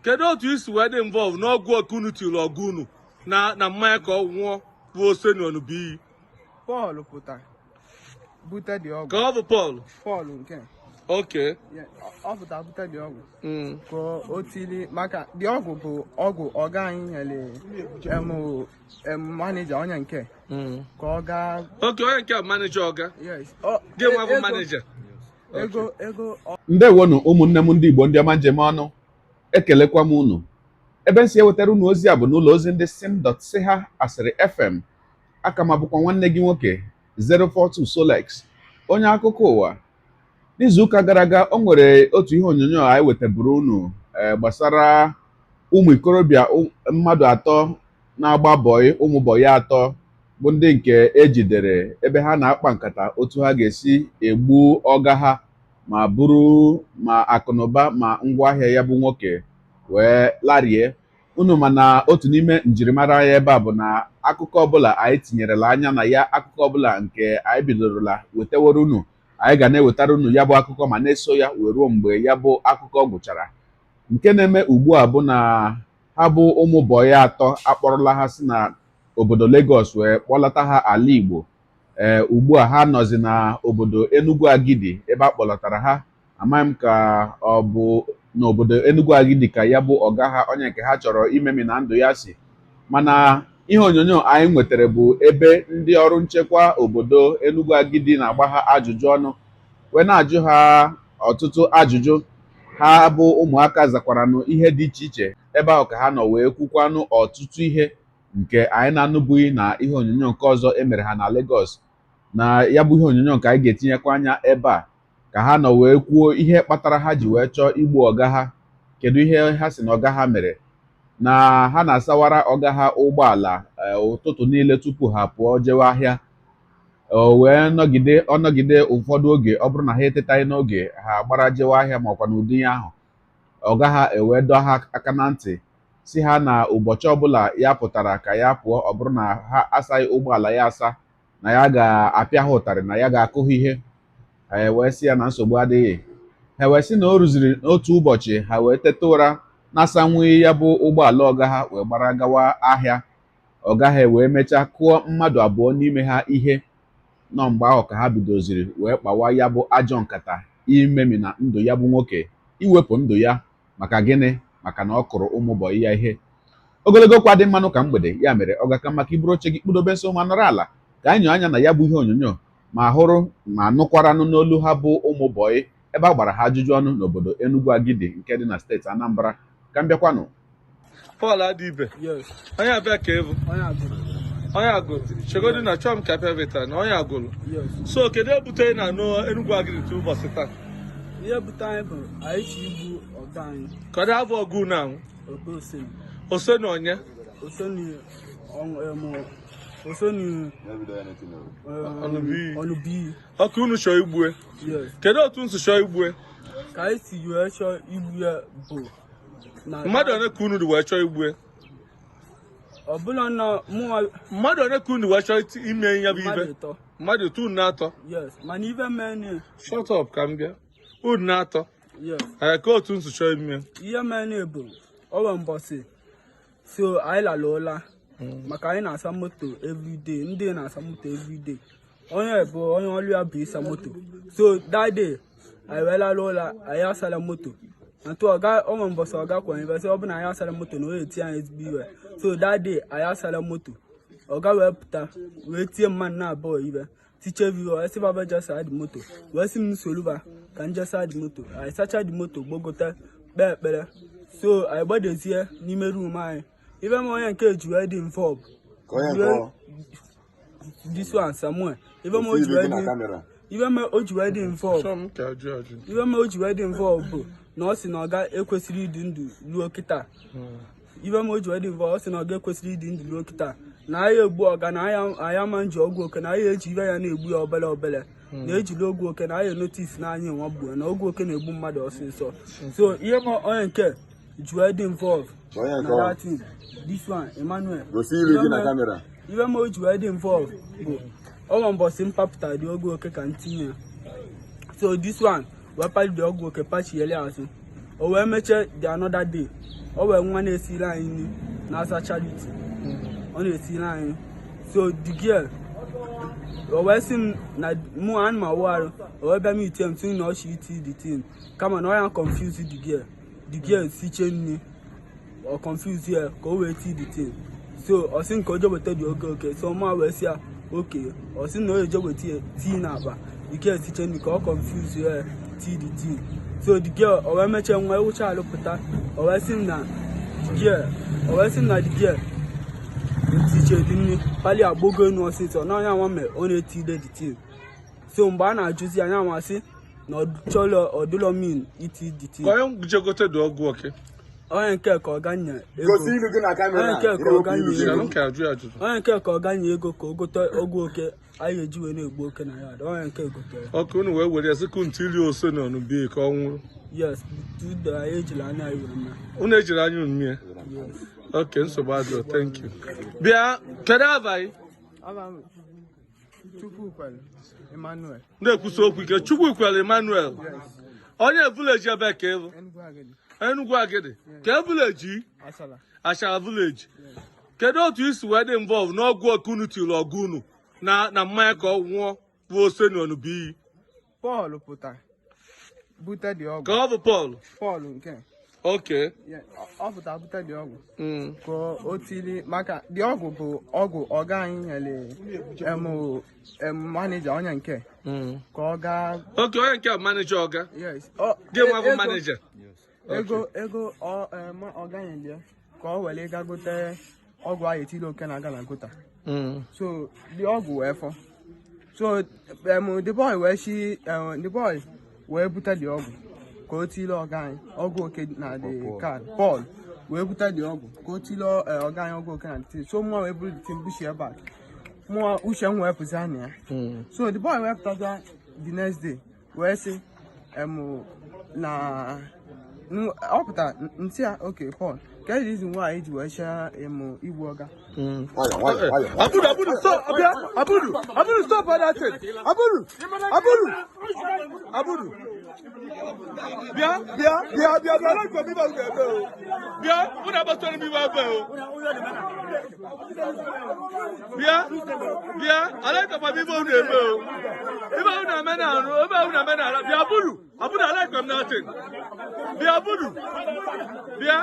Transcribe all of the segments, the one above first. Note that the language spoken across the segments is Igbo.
kedu otu isi wee dị involve n'ọgwụ okunu tiri ọgụ unu na mmanya ka ọ nwụọ bụ Osenonu bụ iyi? Paul pụtara bute dị ọgwụ. Ka ọ bụ Paul nke okay ọ pụtara bute dị ọgwụ ka o tiri maka dị ọgwụ bụ ọgwụ ọga anyị nyere maneja onye nke ka ọ gaa onye nke maneja ọga gị nwa bụ maneja ego. Ndewonu ụmụnne m ndị Igbo ndị ọma njem ọnụ, ekelekwa m unu. Ebe m si ewetara unu ozi a bụ n'ụlọ ozi ndị sim.ha asịrị FM. Aka m abụkwa nwanne gị nwoke 042 Solex, onye akụkọ ụwa. N'izuụka gara aga o nwere otu ihe onyonyo anyị wetaburu unu gbasara ụmụ ikorobịa mmadụ atọ na-agba bọyị, ụmụ bọyị atọ bụ ndị nke ejidere ebe ha na-akpa nkata otu ha ga-esi egbu ọga ha ma bụrụ ma akụnụba ma ngwaahịa ya bụ nwoke wee larie. Unu mana otu n'ime njirimara ya ebe a bụ na akụkọ ọbụla anyị tinyerela anya na ya, akụkọ ọbụla nke anyị bidorola wetawara unu, anyị ga na-ewetara unu ya bụ akụkọ ma na-eso ya wee ruo mgbe ya bụ akụkọ gwụchara. Nke na-eme ugbu a bụ na ha bụ ụmụ bọyị atọ akpọrọla ha si na obodo Lagos wee kpọlata ha ala Igbo. Ugbu a ha nọzi na obodo Enugu Agidi ebe a kpọlatara ha. Amaghị m ka ọ bụ n'obodo Enugu Agidi ka ya bụ ọga ha onye nke ha chọrọ imemi na ndụ ya si, mana ihe onyonyo anyị nwetara bụ ebe ndị ọrụ nchekwa obodo Enugu Agidi na-agba ha ajụjụ ọnụ wee na-ajụ ha ọtụtụ ajụjụ. Ha bụ ụmụaka zakwaranụ ihe dị iche iche ebe ahụ ka ha nọ wee kwukwanụ ọtụtụ ihe nke anyị na-anụbụghị na ihe onyonyo nke ọzọ emere ha na Lagos. Na ya bụ ihe onyonyo nke anyị ga-etinyekwa anya ebe a ka ha nọ wee kwuo ihe kpatara ha ji wee chọọ igbu ọga ha, kedu ihe ha si na ọga ha mere, na ha na-asawara ọga ha ụgbọala ụtụtụ niile tupu ha pụọ jewe ahịa. O wee nọgide ụfọdụ oge, ọ bụrụ na ha etetaghị n'oge ha gbara jewe ahịa makwa na ụdị ahụ, ọga ha ewee dọọ ha aka na ntị si ha na ụbọchị ọbụla ya pụtara ka ya pụọ, ọ bụrụ na ha asaghị ụgbọala ya asa na ya ga-apịa ha ụtarị, na ya ga-akụ ha ihe. Ha wee sị ya na nsogbu adịghị. Ha wee sị na o rụziri n'otu ụbọchị ha wee teta ụra na-asanwughị ya bụ ụgbọala ọga ha wee gbara gawa ahịa. Ọga ha wee mechaa kụọ mmadụ abụọ n'ime ha ihe. Nọ mgbe ahụ ka ha bidoziri wee kpawa ya bụ ajọ nkata imemi na ndụ ya bụ nwoke, iwepụ ndụ ya. Maka gịnị? Maka na ọ kụrụ ụmụ bọyị ya ihe. Ogologo kwa dị mmanụ ka mgbede, ya mere ọ ga-aka maka iburu oche gị kpụdobe nso ma nọrọ ala ka anyị nyoo anya na ya bụ ihe onyonyo ma hụrụ ma nụkwaranụ n'olu ha bụ ụmụ bọyị ebe a gbara ha ajụjụ ọnụ n'obodo Enugu Agidi nke dị na steeti Anambra. Ka m bịakwanụ. Paul Adibe, onye abịa ka ebu onye agụrụ chegodi na chọm ka apịa veta na onye agụrụ. So kedu ebute na Enugu Agidi tu ụbọchị taa? Ihe bute anyị bụ anyị chi igbu ọga anyị. Kedu abụ ọgụ na anwụ? Osenu onye? Ọnụbiyi. Ọkụ unu chọọ igbue? Kedu otu nsu chọọ igbue? Ka anyị si wee chọọ igbu ya bụ mmadụ one ka unu dị wee chọọ igbue? Ọbụla na mmadụ one ka unu wee chọọ ime ya bụ ibe? Mmadụ otu unu na-atọ? Mana ibe mee shut up ka m bịa. Unu na-atọ? Ka otu nsu chọọ ime? Ihe mee bụ ọwa mbọsị so anyị lara ụla maka anyị na-asa moto everyday, ndị na-asa moto everyday. Onye bụ onye ọrụ ya bụ ịsa moto. So that day anyị wee lara ụla, anyị asala moto. Ntụ ọnwa mbọsị ọga kwa investi ọ bụ na anyị asala moto na onye tie anyị ezigbo iwe. So that day anyị asala moto, ọga wee pụta wee tie mmadụ na abụọ ibe tiche vivo esi baba jasa dị moto wee si m soluba ka njasa dị moto. Anyị sacha dị moto gbogota kpee ekpere. So anyị gbadezie n'ime room anyị. Ibe m onye nke ji wee dị involve this one Samuel. Ibe m o ji wee dị involve bụ na ọ sị na ọ ga ekwesịrị ịdị ndụ ruo kịta. Ibe m o ji wee dị involve, ọ sị na ọ ga ekwesịrị ịdị ndụ ruo kịta. Na anyị egbu ọga na anyị ama nji ọgwụ oke, na anyị eji ibe ya na-egbu ya obele obele, na ejiri ogwu oke na anyị notice na anyị nwa gbuo na ogwu oke na-egbu mmadụ ọsịsọ. So ihe m onye nke ji wee dị involve na that thing. This one Emmanuel ibe m o ji wee dị involve bụ ọnwa mbọsị mpapụta dị ogwu oke ka ntinye ya. So this one wee pali dị ọgwụ oke pachiele azụ. o wee mechie the another day o wee nwa na-esiri anyị nri na-asa charity ọ na-esiri anyị so the girl o wee sị m na mụ ana m awụ arụ o wee bịa m itie m tụ na ọ shi iti the thing kama na ọ ya confuse the girl siche nri ọ confuse ya ka o wee ti the thing so ọ sị nke o jeweta dị oke so mụ wee sị ya oke ọ sị na o ejeweta tii na akpa the girl siche nri ka ọ confuse ya ti the thing so the girl o wee mechie nwa ewucha alụpụta o wee sị na the girl ntiche dị nri pali agbogo enu ọsịsọ na onye anwa mee ọ na-etide the thing so mgbe a na-ajụzi anya amasị na ọdụlọ min iti the thing onye jegote dị ọgwụ oke onye nke ka ọ ganye ego onye nke ka ọ ganye ego ka o gote ọgwụ oke anyị eji wee na-egbu oke na ya onye nke gotere ọkụ unu wee were ya sị kuntili ose na ọnụbi ka ọ nwụrụ yes tudo anyị ejiri anya anyị wee mee unu ejiri anya unu mee ok nsogbu adịrọ thank you bịa kedu abalị Emmanuel na-ekwusa okwu ike Chukwukwere Emmanuel onye vileji ebe ka ịbụ Enugu Agidi ka vileji Ashara vileji kedu otu isi wee dị involve n'ọgwụ oke unu tiri ọgụ unu na mmanya ka ọ nwụọ bụ ose na ọnụbiyi Paul pụtara bute dị ọgwụ ka ọ bụ Paul nke okay ọ pụtara bute dị ọgwụ ka o tiri maka dị ọgwụ bụ ọgwụ ọga anyị nyere manager onye nke ka ọ gaa okay onye nke manager ọga yes gị nwa bụ manager ego ọga nyere ka ọ were gaa gote ọgwụ ahụ etiri oke na aga na gota so dị ọgwụ wee fọ so the boy wee bute dị ọgwụ ka o tile ọga anyị ọgwụ oke na the card Paul wee bute dị ọgwụ ka o tile ọga anyị ọgwụ oke na the so mụọ wee buru the team bushi ebe a mụọ uche m wee pụzi anya ya so the boy wee pụtaza the next day wee sị na ọ pụtara ntị ya oke Paul ka the reason why ji wee share igbu ọga Abudu stop Abudu stop that thing Abudu bia la ko mi ba u ebe o bia una ba tori mi ba ebe o bia ala ka pa mi ba u ebe o mi ba una me na ro ba una me na bia Abudu ala ko na thing bia Abudu bia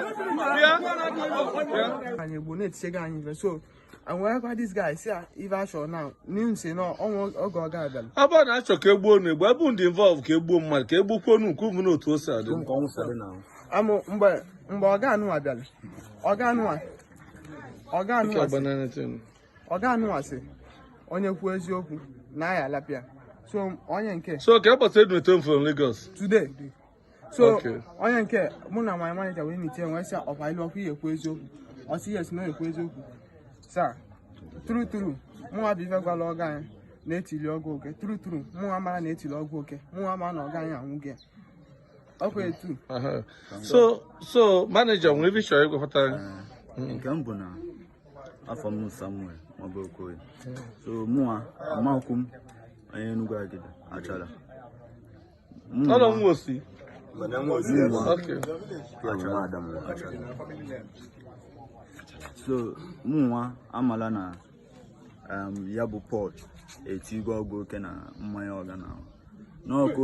anyị egbo na-etichega anyị ife so and wherever this guy see if I show now news say no oge ọga abịala aba na achọ ka egbuo nu egbu ebe ndị involve ka egbuo mmadụ ka egbukwo nu nke ụmụ n'otu ose adị mgbe ọga anụ abịala ọga anụ sị onye kwuo eziokwu na ya alapịa so onye nke so ka ụbọchị edunete from Lagos today so onye nke mụ na my manager wee meeting wee sị ọkwa ilu ọkụ ihe ekwu eziokwu ọ sị yes na ekwu eziokwu sa true mụ abụ ife gwala ọga anyị na-etili ọgwụ oke true mụ amara na-etili ọgwụ oke mụ amara na ọga anyị anwụghị ọkwa etu so manager nwere ebe chọrọ ịgwakọta nke m bụ na afọ m Samuel maọbụ Okoye so mụnwa amakwụ m onye Enugu Agidi Achara ọnọ nwa osi so mụnwa amala na ya bụ Paul etigo ọgwụ oke na mmanya ọga na nọ ka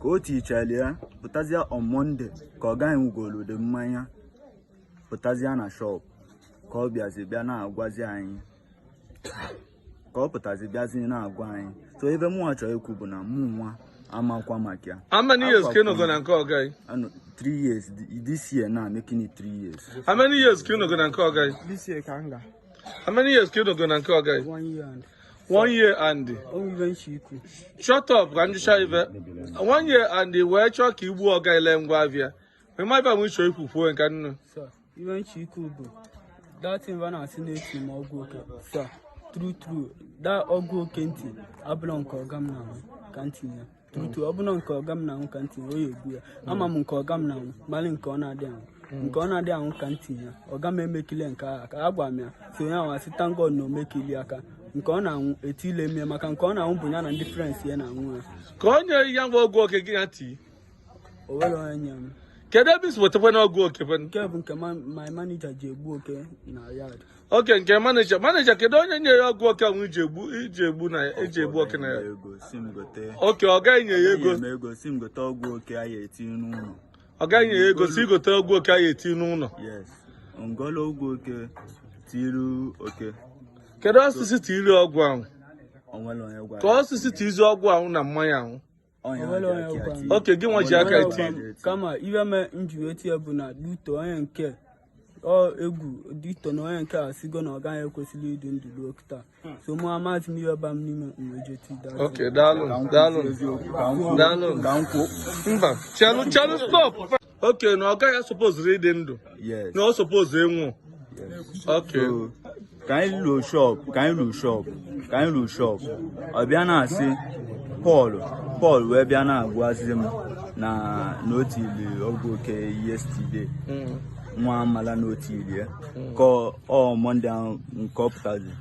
o tichalia pụtazịa on Monday ka ọ gaghị nwugolo ụdị mmanya pụtazịa na shop ka ọ bịa na-agwazi anyị ka ọ pụtazi bịazi na-agwa anyị so ebe mụnwa chọrọ ikwu bụ na mụnwa amakwa maka ya how many years ka ị nọgo na nke ọga anyị 3 years this year now making it 3 years how many years ka ị nọgo na nke ọga anyị this year ka nga how many years ka ị nọgo na nke ọga anyị 1 year and shut up ka njụcha ife 1 year and wee chọọ ka igbu ọga ile ngwa abịa ma ibe mụ chọrọ ikwukwuo nke nnu iwe nchiku bụ datin va na-asị na-eti ma ọgwụ oke sa true da ọgwụ oke ntị abụla nke ọga m na-anwụ ka ntị ya true ọ bụla nke ọga m na-anwụ ka ntị ya o ya egbu ya ama m nke ọga m na-anwụ malị nke ọ na-adị anwụ nke ọ na-adị anwụ ka ntị ya ọga m emekile nke agha ka a gwa m ya so ya nwa sị tangod na omekili aka nke ọ na-anwụ etile mie maka nke ọ na-anwụ bụ ya na ndị frens ya na-anwụ ya ka onye ya ngwa ọgwụ oke gị ya tii o nwere onye nye m. Kedu ebe isi wetakwa n'ọgwụ oke Nke bụ nke my manager ji egbu oke na yard. oke nke manager kedu onye nye ya ọgwụ oke ahụ iji egbu oke na ya oke ọ gaghị nye ya ego si m gote ọgwụ oke anyị etinye n'ụlọ ọ gaghị nye ya ego si igote ọgwụ oke anyị etinye n'ụlọ yes ngolo ọgwụ oke tiru oke kedu osisi tiri ọgwụ ahụ onwere onye gwa ka osisi tizi ọgwụ ahụ na mmanya ahụ oke gị nwa ji aka eti kama ibe me nji etie bụ na duto onye nke egwu duto na onye nke a sigo na ọ gaghị ekwesịrị ịdị ndụ ruo kịta so mụ amaghị m ihe ba m n'ime mmejeti oke daalụ mba chelụ stop oke na ọ gaghị asọpozuru ịdị ndụ na ọ sọpozu ịnwụ oke ka anyị lụ shop ọ bịa na-asị Paul wee bịa na-agwazi m na otili ọgwụ oke yesterday nwa amala na otili ya ka ọ Monday ahụ nke ọ pụtazi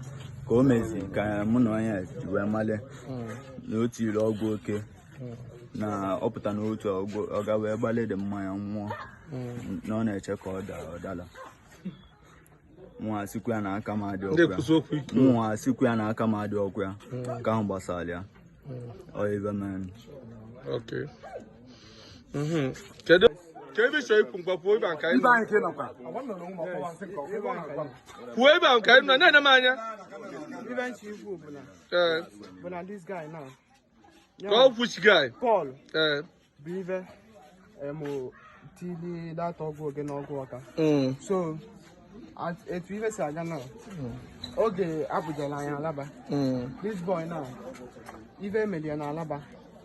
ka o mezi ka mụ na onye ji wee male na otili ọgwụ oke na ọ pụta n'otu ọ ga wee gbalị mmanya nwụọ na ọ na-eche ka ọ dala nwa sikwa ya na aka m adị ọkụ ya ka ahụ gbasara ya oyibe man okay kedu iso ikwu mgbe kwuo ibe nke anyị nọ na-ene m anya ka ọ which guy Paul bụ ibe tili data ọgwụ oge na ọgwụ ọka so etu ife si aga na oge abụjala anyị alaba this boy na ife emelie na alaba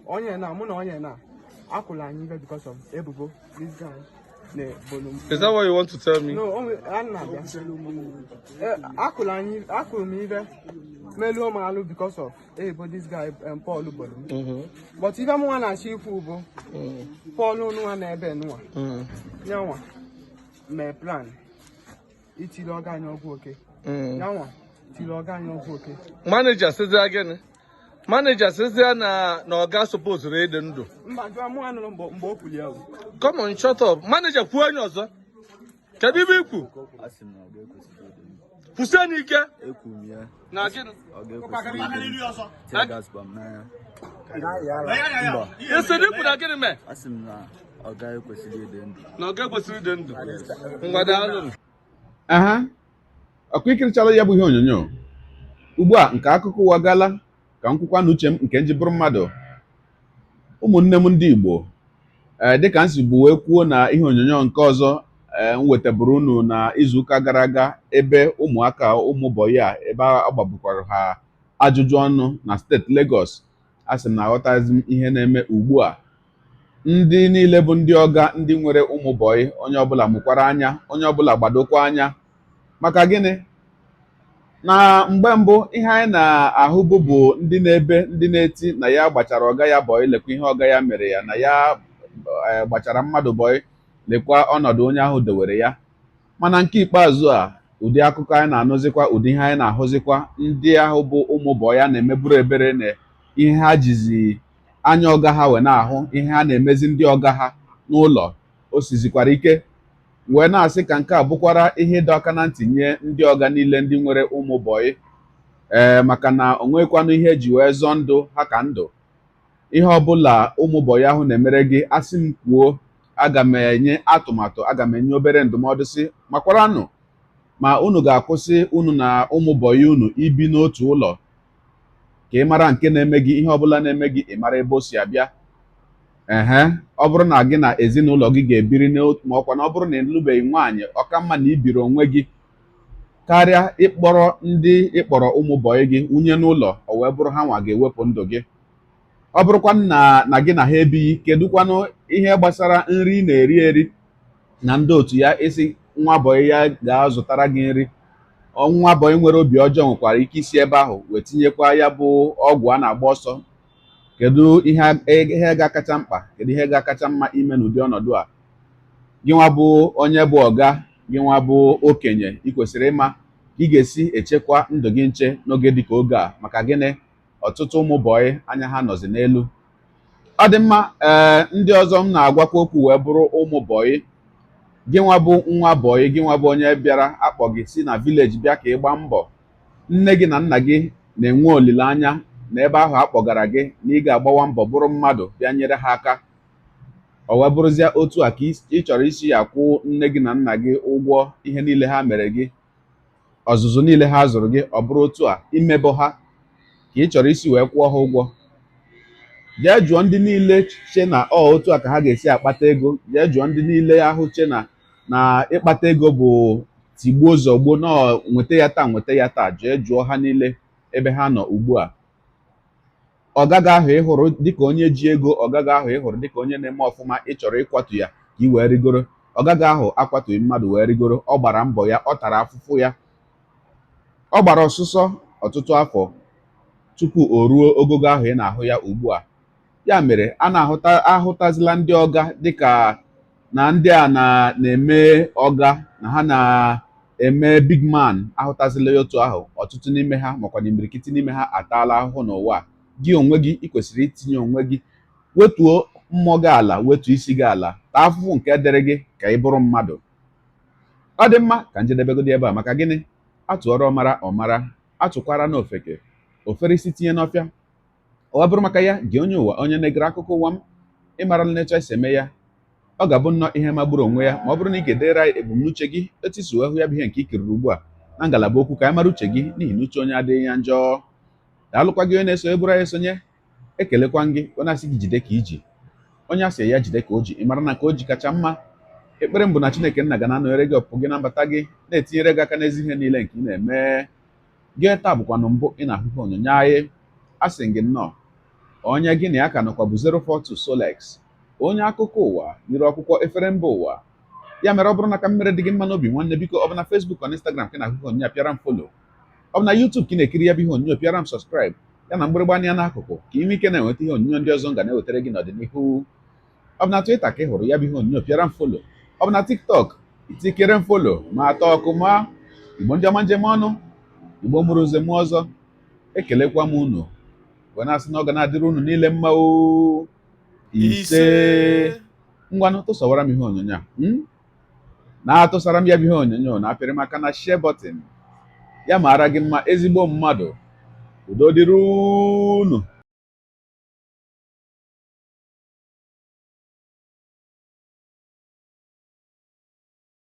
onye na mụ na onye na akwụla anyị ife because of ebubo this guy na bolum. Is that what you want to tell me? No, akwụrụ m ife meluo m alụ because of ebubo this guy Paul bolum but ife mụ nwa na-achọ ikwu bụ Paul nwa na ebe nwa nyanwa mee plan itili ọga anyị ọgwụ oke yanwa tili ọga anyị ọgwụ oke manager says again manager says na ọga supposed ịdị ndụ mba jụọ mụ anụrụ mgbe o kwuli ahụ come on shut up manager kwuo onye ọzọ kedu ibe ikwu kwụsị anyị ike na gịnị esedi ikwu na gịnị mee ọ gaghị ekwesịrị ịdị ndụ na ọ ga-ekwesịrị ịdị ndụ mgbada alụ ọkụ ikirichala ya bụ ihe onyonyo ugbu a nke akụkọ ụwa gala ka nkwukwa na uche m nke nji bụrụ mmadụ ụmụnne m ndị Igbo dịka nsi bụ wee kwuo na ihe onyonyo nke ọzọ m wetabụrụ unu na izuụka gara aga ebe ụmụaka ụmụbọyị a ebe a gbagbukwara ha ajụjụ ọnụ na steeti Lagos a sị m na aghọtazi m ihe na-eme ugbu a ndị niile bụ ndị ọga ndị nwere ụmụbọyị onye ọbụla mụkwara anya onye ọbụla gbadokwa anya maka gịnị na mgbe mbụ ihe anyị na-ahụbụ bụ ndị na-ebe ndị na-eti na ya gbachara ọga ya bọyị lekwa ihe ọga ya mere ya na ya gbachara mmadụ bọyị lekwa ọnọdụ onye ahụ dewere ya mana nke ikpeazụ a ụdị akụkọ anyị na-anụzikwa ụdị ihe anyị na-ahụzikwa ndị ahụ bụ ụmụ bọyị a na-emeburu ebere na ihe ha jizi anya ọga ha wee na-ahụ ihe ha na-emezi ndị ọga ha n'ụlọ o sizikwara ike wee na-asị ka nke a bụkwara ihe ịdọ aka na ntị nye ndị ọga niile ndị nwere ụmụ bọyị maka na o nwekwanụ ihe eji wee zọọ ndụ ha ka ndụ ihe ọbụla ụmụ bọyị ahụ na-emere gị asị m kwuo aga m enye atụmatụ aga m enye obere ndụmọdụ si makwaranụ ma unu ga-akwụsị unu na ụmụ bọyị unu ibi n'otu ụlọ ka ị mara nke na-eme gị ihe ọbụla na-eme gị ị mara ebe o si abịa ọ bụrụ na gị na ezinụlọ gị ga-ebiri n'otu ma ọkwa na ọ bụrụ na ịlụbeghị nwaanyị ọka mma na ibiri onwe gị karịa ịkpọrọ ndị ịkpọrọ ụmụ bọyị gị wunye n'ụlọ o wee bụrụ ha nwa ga-ewepụ ndụ gị ọ bụrụkwa na gị na ha ebighị kedụkwanụ ihe gbasara nri ị na-eri eri na ndị otu ya isi nwa bọyị ya ga-azụtara gị nri nwa bọyị nwere obi ọjọọ nwekwara ike isi ebe ahụ wee tinyekwa ya bụ ọgwụ a na-agba ọsọ kedu ihe ga-akacha mkpa kedu ihe ga-akacha mma ime n'ụdị ọnọdụ a gị nwa bụ onye bụ ọga gị nwa bụ okenye ị kwesịrị ịma ka ị ga-esi echekwa ndụ gị nche n'oge dịka oge a maka gịnị ọtụtụ ụmụ bọyị anya ha nọzi n'elu ọ dị mma. Ndị ọzọ m na-agwakwa okwu wee bụrụ ụmụ bọyị. Gị nwa bụ nwa bọyị, gị nwa bụ onye bịara akpọ gị si na vileji bịa ka ị gbaa mbọ. Nne gị na nna gị na-enwe olileanya na ebe ahụ akpọgara gị na ị ga-agbawa mbọ bụrụ mmadụ bịa nyere ha aka. O wee bụrụzie otu a ka ị chọrọ isi ya kwụ nne gị na nna gị ụgwọ ihe niile ha mere gị, ọzụzụ niile ha zụrụ gị, ọ bụrụ otu a imebọ ha ka ị chọrọ isi wee kwụọ ha ụgwọ. Jee jụọ ndị niile che na otu a ka ha ga-esi akpata ego. Jee jụọ ndị niile ahụ che na ịkpata ego bụ tigbuo zọgbuo na nweta ya taa nweta ya taa. Jee jụọ ha niile ebe ha nọ ugbu a. Ọgaga ahụ ị hụrụ dịka onye ji ego, ọgaga ahụ ị hụrụ dịka onye na-eme ọfụma, ị chọrọ ịkwatu ya ka ị wee rigoro. Ọgaga ahụ akwatughị mmadụ wee rigoro. Ọ gbara mbọ ya, ọ tara afụfụ ya, ọ gbara ọsụsọ ọtụtụ afọ tupu o ruo ogogo ahụ ị na-ahụ ya ugbu a. Ya mere a ahụtazila ndị ọga dịka na ndị a na-eme ọga na ha na-eme big man. Ahụtazila ya otu ahụ. Ọtụtụ n'ime ha makwa na imirikiti n'ime ha ataala ahụhụ n'ụwa. Gị onwe gị ị kwesịrị itinye onwe gị, wetuo mmụọ gị ala, wetuo isi gị ala, taa afụfụ nke dịrị gị ka ị bụrụ mmadụ. Ọ dị mma ka njedebegodi ebe a. Maka gịnị? Atụọrọ ọmara ọmara, atụkwara n'ofeke, ofere isi tinye n'ọfịa. Ọ bụrụ maka ya gị onye ụwa, onye na-egere akụkọ ụwa m, ịmarala na etu esi eme ya. Ọ ga-abụ nnọọ ihe magburu onwe ya ma ọ bụrụ na ị ga-edere anyị ebumnuche gị etu isi wee hụ ya bụ ihe nke ị kiriri ugbu a na ngalaba okwu ka anyị mara uche gị, n'ihi na uche onye adịghị ya njọ. Daalụkwa gị onye na-eso eburu anyị esonye. Ekelekwa gị onye asị gị jide ka iji, onye asị ya jide ka o ji. Ị mara na ka o ji kacha mma. Ekpere m bụ na Chineke nna ga na-anọnyere gị ọpụpụ gị na mbata gị, na-etinyere gị aka n'ezi ihe niile nke ị na-eme. Gị taa bụkwanụ mbụ ị na-ahụ ihe onyonyo anyị. Asị gị nnọọ onye gị na ya ka nọkwa bụ 042 Solex, onye akụkọ ụwa nyere ọkwụkwọ efere mba ụwa. Ya mere ọ bụrụ na ka mmere dị gị mma n'obi nwanne, biko ọ bụ na Facebook na Instagram ka ị na-ahụ ihe onyonyo a, pịara m folo. Ọ bụ na YouTube ka ị na-ekiri ya bụ ihe onyonyo, pịara m sọskraịb ya na mgbịrịgba anya n'akụkụ ka ị nwee ike na-enweta ihe onyonyo ndị ọzọ ga na-ewetara gị n'ọdịnihu. Ọ bụ na Twitter ka ị hụrụ ya bụ ihe onyonyo, pịara m folo. Ọ bụ na TikTok itikere m folo ma atọ ọkụ ma Igbo ndị ọma njem ọnụ, Igbo mụrụ nze m ọzọ. Ekelekwa m unu wee na-asị na ọ ga na-adịrị unu niile mma. Ise ngwanụ tụsawara m ihe onyonyo a na-atụsara m ya bụ ihe onyonyo na-apịrị m aka na share button. Ya mara gị mma ezigbo mmadụ. Udo dịrị unu.